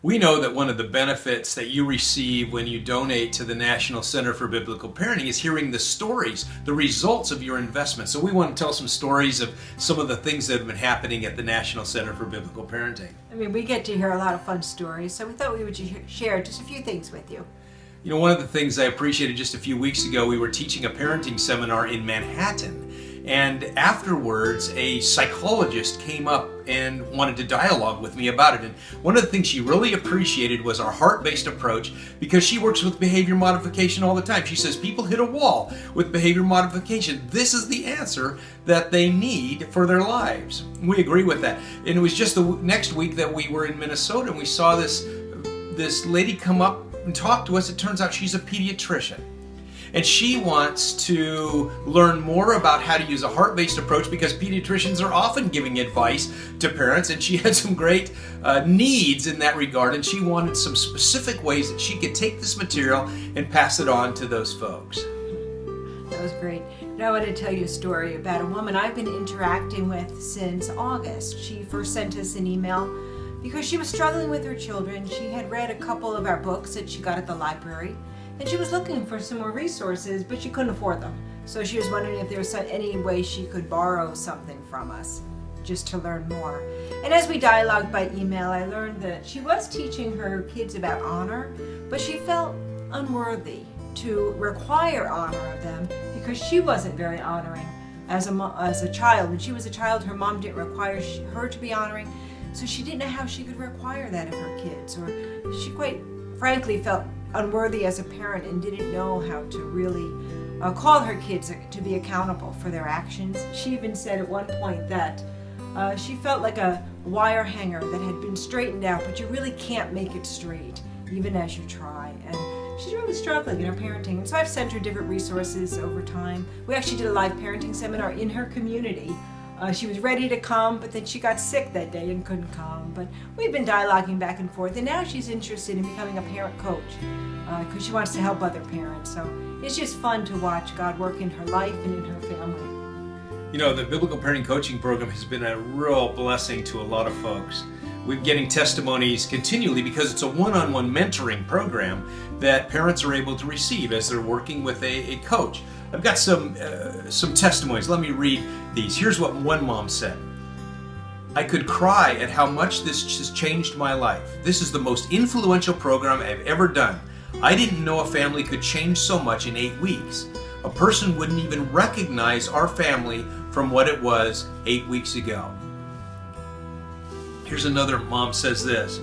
We know that one of the benefits that you receive when you donate to the National Center for Biblical Parenting is hearing the stories, the results of your investment. So we want to tell some stories of some of the things that have been happening at the National Center for Biblical Parenting. I mean, we get to hear a lot of fun stories, so we thought we would share just a few things with you. You know, one of the things I appreciated just a few weeks ago, we were teaching a parenting seminar in Manhattan. And afterwards, a psychologist came up and wanted to dialogue with me about it. And one of the things she really appreciated was our heart-based approach, because she works with behavior modification all the time. She says people hit a wall with behavior modification. This is the answer that they need for their lives. We agree with that. And it was just the next week that we were in Minnesota, and we saw this lady come up and talk to us. It turns out she's a pediatrician. And she wants to learn more about how to use a heart-based approach, because pediatricians are often giving advice to parents, and she had some great needs in that regard, and she wanted some specific ways that she could take this material and pass it on to those folks. That was great. Now I want to tell you a story about a woman I've been interacting with since August. She first sent us an email because she was struggling with her children. She had read a couple of our books that she got at the library, and she was looking for some more resources, but she couldn't afford them. So she was wondering if there was any way she could borrow something from us, just to learn more. And as we dialogued by email, I learned that she was teaching her kids about honor, but she felt unworthy to require honor of them because she wasn't very honoring as a child. When she was a child, her mom didn't require her to be honoring, so she didn't know how she could require that of her kids, or she quite frankly felt unworthy as a parent and didn't know how to really call her kids to be accountable for their actions. She even said at one point that she felt like a wire hanger that had been straightened out, but you really can't make it straight, even as you try. And she's really struggling in her parenting. And so I've sent her different resources over time. We actually did a live parenting seminar in her community. She was ready to come, but then she got sick that day and couldn't come. But we've been dialoguing back and forth, and now she's interested in becoming a parent coach because she wants to help other parents. So it's just fun to watch God work in her life and in her family. You know, the Biblical Parenting Coaching Program has been a real blessing to a lot of folks. We're getting testimonies continually because it's a one-on-one mentoring program that parents are able to receive as they're working with a coach. I've got some testimonies. Let me read these. Here's what one mom said. I could cry at how much this has changed my life. This is the most influential program I've ever done. I didn't know a family could change so much in 8 weeks. A person wouldn't even recognize our family from what it was 8 weeks ago. Here's another mom says this.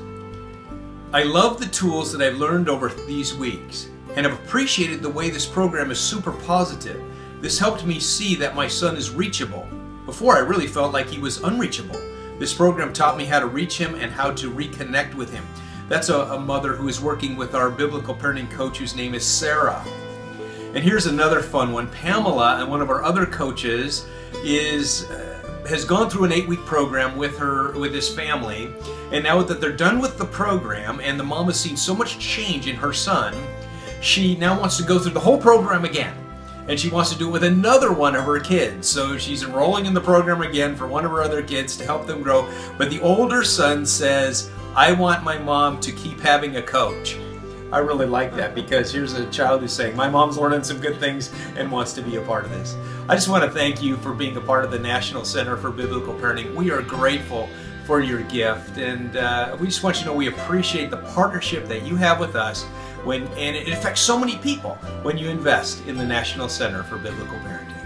I love the tools that I've learned over these weeks and have appreciated the way this program is super positive. This helped me see that my son is reachable. Before, I really felt like he was unreachable. This program taught me how to reach him and how to reconnect with him. That's a mother who is working with our biblical parenting coach whose name is Sarah. And here's another fun one. Pamela, and one of our other coaches, has gone through an 8-week program with his family, and now that they're done with the program and the mom has seen so much change in her son, she now wants to go through the whole program again, and she wants to do it with another one of her kids. So she's enrolling in the program again for one of her other kids to help them grow. But the older son says, I want my mom to keep having a coach. I really like that, because here's a child who's saying, my mom's learning some good things and wants to be a part of this. I just want to thank you for being a part of the National Center for Biblical Parenting. We are grateful for your gift, and we just want you to know we appreciate the partnership that you have with us, and it affects so many people when you invest in the National Center for Biblical Parenting.